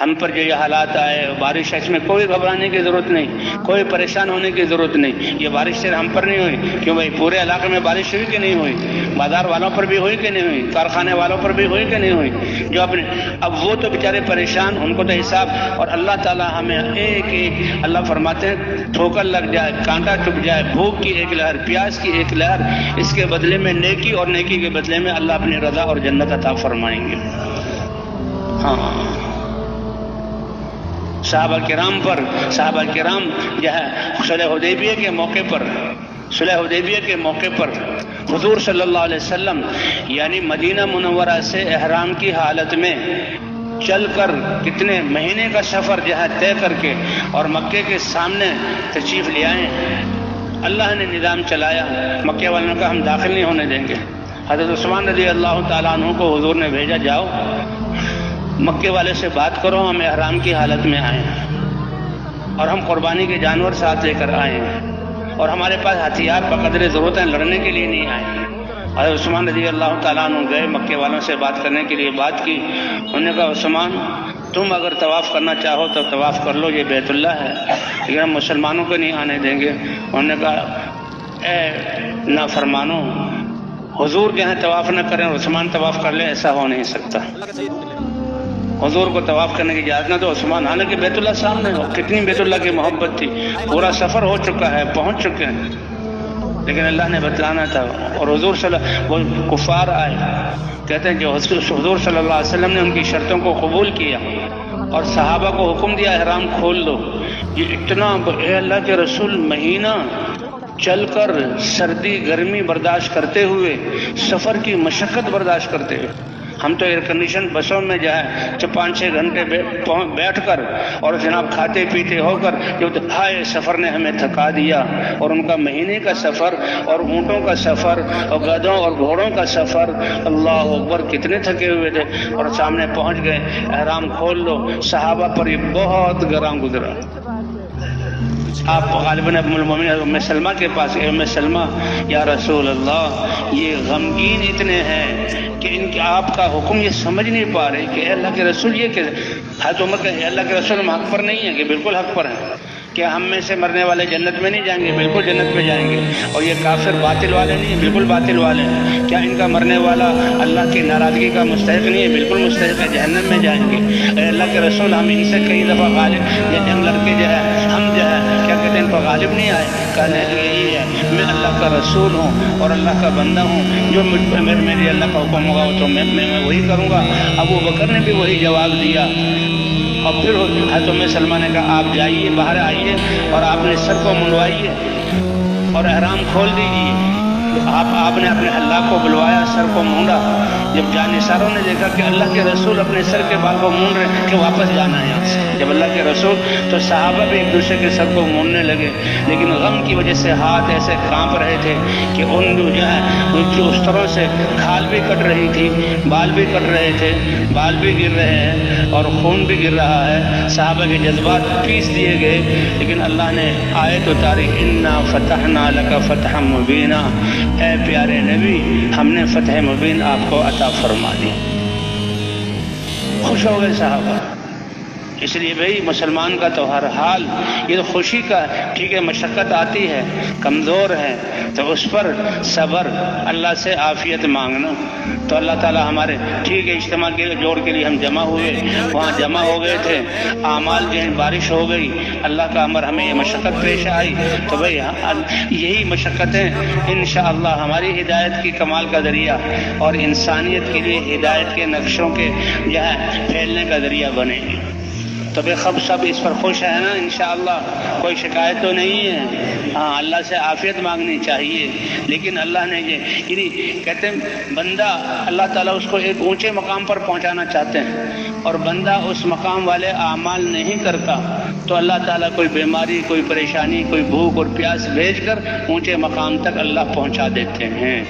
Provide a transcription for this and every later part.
ہم پر جو یہ حالات آئے بارش ہے، اس میں کوئی گھبرانے کی ضرورت نہیں، کوئی پریشان ہونے کی ضرورت نہیں۔ یہ بارش صرف ہم پر نہیں ہوئی، کیوں بھائی پورے علاقے میں بارش ہوئی کہ نہیں ہوئی؟ بازار والوں پر بھی ہوئی کہ نہیں ہوئی؟ کارخانے والوں پر بھی ہوئی کہ نہیں ہوئی؟ جو اپنے اب وہ تو بیچارے پریشان، ان کو تو حساب، اور اللہ تعالیٰ ہمیں ایک ایک، اللہ فرماتے ہیں ٹھوکر لگ جائے، کانٹا چبھ جائے، بھوک کی ایک لہر، پیاس کی ایک لہر، اس کے بدلے میں نیکی، اور نیکی کے بدلے میں اللہ اپنی رضا اور جنت عطا فرمائیں گے۔ ہاں، صحابہ کرام جو ہے صلح حدیبیہ کے موقع پر حضور صلی اللہ علیہ وسلم یعنی مدینہ منورہ سے احرام کی حالت میں چل کر کتنے مہینے کا سفر جو ہے طے کر کے اور مکے کے سامنے تشریف لے آئے۔ اللہ نے نظام چلایا، مکے والوں نے کہا ہم داخل نہیں ہونے دیں گے۔ حضرت عثمان رضی اللہ تعالیٰ عنہ کو حضور نے بھیجا، جاؤ مکے والے سے بات کرو، ہم احرام کی حالت میں آئے ہیں اور ہم قربانی کے جانور ساتھ لے کر آئے ہیں، اور ہمارے پاس ہتھیار بقدر ضرورت ہیں، لڑنے کے لیے نہیں آئے ہیں۔ حضرت عثمان رضی اللہ تعالیٰ عنہ گئے مکے والوں سے بات کرنے کے لیے، بات کی، انہوں نے کہا عثمان تم اگر طواف کرنا چاہو تو طواف کر لو، یہ بیت اللہ ہے، لیکن ہم مسلمانوں کو نہیں آنے دیں گے۔ انہوں نے کہا اے نافرمانو، حضور کے ہاں طواف نہ کریں اور عثمان طواف کر لیں، ایسا ہو نہیں سکتا۔ حضور کو طواف کرنے کی اجازت نہ تو عثمان، حالانکہ بیت اللہ سامنے ہو، کتنی بیت اللہ کی محبت تھی، پورا سفر ہو چکا ہے، پہنچ چکے ہیں، لیکن اللہ نے بتلانا تھا۔ اور حضور وہ کفار آئے، کہتے ہیں جو حضور صلی اللہ علیہ وسلم نے ان کی شرطوں کو قبول کیا اور صحابہ کو حکم دیا احرام کھول دو، یہ اتنا اے اللہ کے رسول مہینہ چل کر سردی گرمی برداشت کرتے ہوئے، سفر کی مشقت برداشت کرتے ہوئے، ہم تو ایئر کنڈیشن بسوں میں جو ہے 5-6 گھنٹے بیٹھ کر اور جناب کھاتے پیتے ہو کر جو ہائے سفر نے ہمیں تھکا دیا، اور ان کا مہینے کا سفر اور اونٹوں کا سفر اور گدھوں اور گھوڑوں کا سفر، اللہ اکبر کتنے تھکے ہوئے تھے، اور سامنے پہنچ گئے، احرام کھول لو۔ صحابہ پر یہ بہت گراں گزرا۔ آپ غالباً ام المومنین ام سلمہ کے پاس گئے، ام سلمہ یا رسول اللہ یہ غمگین اتنے ہیں کہ ان کے آپ کا حکم یہ سمجھ نہیں پا رہے کہ اے اللہ کے رسول یہ کہ حضرت عمر کہ اے اللہ کے رسول ہم حق پر نہیں ہیں، کہ بالکل حق پر ہیں، کیا ہم میں سے مرنے والے جنت میں نہیں جائیں گے؟ بالکل جنت میں جائیں گے۔ اور یہ کافر باطل والے نہیں ہیں؟ بالکل باطل والے ہیں۔ کیا ان کا مرنے والا اللہ کی ناراضگی کا مستحق نہیں ہے؟ بالکل مستحق ہے، جہنم میں جائیں گے۔ اے اللہ کے رسول ہم ان سے کئی دفعہ غالب، یہ جنگ لڑ کے جو ہے ہم جو ہے کیا کہتے ہیں ان پر غالب نہیں آئے؟ کہنے یہی ہے میں اللہ کا رسول ہوں اور اللہ کا بندہ ہوں، جو میرے اللہ کا حکم ہوگا تو میں وہی کروں گا۔ ابو بکر نے بھی وہی جواب دیا، اور پھر حضرت ام سلمہ نے کہا آپ جائیے، باہر آئیے اور آپ نے سر کو منڈوائیے اور احرام کھول دیجیے۔ آپ نے اپنے اللہ کو بلوایا، سر کو مونڈا۔ جب جانثاروں نے دیکھا کہ اللہ کے رسول اپنے سر کے بال کو مونڈ رہے کہ واپس جانا ہے یہاں سے، جب اللہ کے رسول، تو صحابہ بھی ایک دوسرے کے سر کو مونڈنے لگے، لیکن غم کی وجہ سے ہاتھ ایسے کانپ رہے تھے کہ ان جو ہے اس طرح سے کھال بھی کٹ رہی تھی، بال بھی کٹ رہے تھے، بال بھی گر رہے ہیں اور خون بھی گر رہا ہے۔ صحابہ کے جذبات پیس دیے گئے، لیکن اللہ نے آیت اتاری انا فتحنا لک فتحا مبینا، اے پیارے نبی ہم نے فتح مبین آپ کو عطا فرما دی۔ خوش ہو گئے صحابہ۔ اس لیے بھئی مسلمان کا تو ہر حال یہ تو خوشی کا، ٹھیک ہے مشقت آتی ہے، کمزور ہے تو اس پر صبر، اللہ سے عافیت مانگنا۔ تو اللہ تعالی ہمارے ٹھیک ہے اجتماع کے جوڑ کے لیے ہم جمع ہوئے، وہاں جمع ہو گئے تھے، اعمال جو ہیں بارش ہو گئی، اللہ کا امر ہمیں یہ مشقت پیش آئی، تو بھئی یہی مشقتیں انشاءاللہ ہماری ہدایت کی کمال کا ذریعہ اور انسانیت کے لیے ہدایت کے نقشوں کے جو ہے پھیلنے کا ذریعہ بنے گی۔ تو بے خب سب اس پر خوش ہے نا انشاءاللہ، کوئی شکایت تو نہیں ہے؟ ہاں اللہ سے عافیت مانگنی چاہیے، لیکن اللہ نے یہ کہتے ہیں بندہ اللہ تعالیٰ اس کو ایک اونچے مقام پر پہنچانا چاہتے ہیں، اور بندہ اس مقام والے اعمال نہیں کرتا تو اللہ تعالیٰ کوئی بیماری، کوئی پریشانی، کوئی بھوک اور پیاس بھیج کر اونچے مقام تک اللہ پہنچا دیتے ہیں۔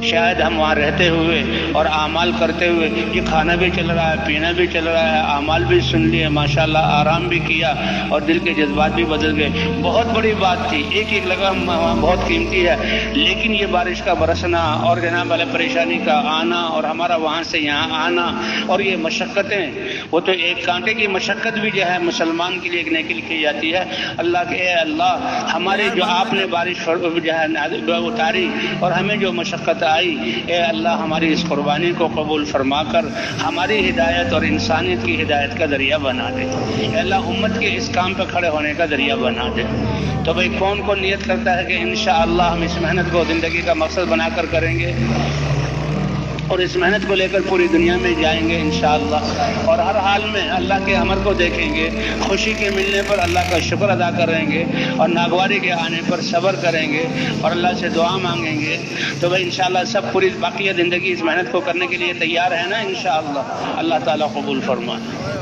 شاید ہم وہاں رہتے ہوئے اور اعمال کرتے ہوئے یہ کھانا بھی چل رہا ہے، پینا بھی چل رہا ہے، اعمال بھی سن لیے ماشاءاللہ، آرام بھی کیا اور دل کے جذبات بھی بدل گئے. بہت بڑی بات تھی، ایک ایک لگام بہت قیمتی ہے. لیکن یہ بارش کا برسنا اور جناب والے پریشانی کا آنا اور ہمارا وہاں سے یہاں آنا اور یہ مشقتیں، وہ تو ایک کانٹے کی مشقت بھی جو ہے مسلمان کے لیے ایک نیکی لکھی جاتی ہے. اللہ کے اے اللہ ہمارے جو آپ نے بارش جو ہے اتاری اور ہمیں جو مشقت آئی، اے اللہ ہماری اس قربانی کو قبول فرما کر ہماری ہدایت اور انسانیت کی ہدایت کا ذریعہ بنا دے. اے اللہ امت کے اس کام پہ کھڑے ہونے کا ذریعہ بنا دے. تو بھئی کون کون نیت کرتا ہے کہ انشاءاللہ ہم اس محنت کو زندگی کا مقصد بنا کر کریں گے اور اس محنت کو لے کر پوری دنیا میں جائیں گے انشاءاللہ، اور ہر حال میں اللہ کے امر کو دیکھیں گے، خوشی کے ملنے پر اللہ کا شکر ادا کریں گے اور ناگواری کے آنے پر صبر کریں گے اور اللہ سے دعا مانگیں گے. تو بھائی انشاءاللہ سب پوری باقی زندگی اس محنت کو کرنے کے لیے تیار ہے نا انشاءاللہ. اللہ تعالیٰ قبول فرمائے.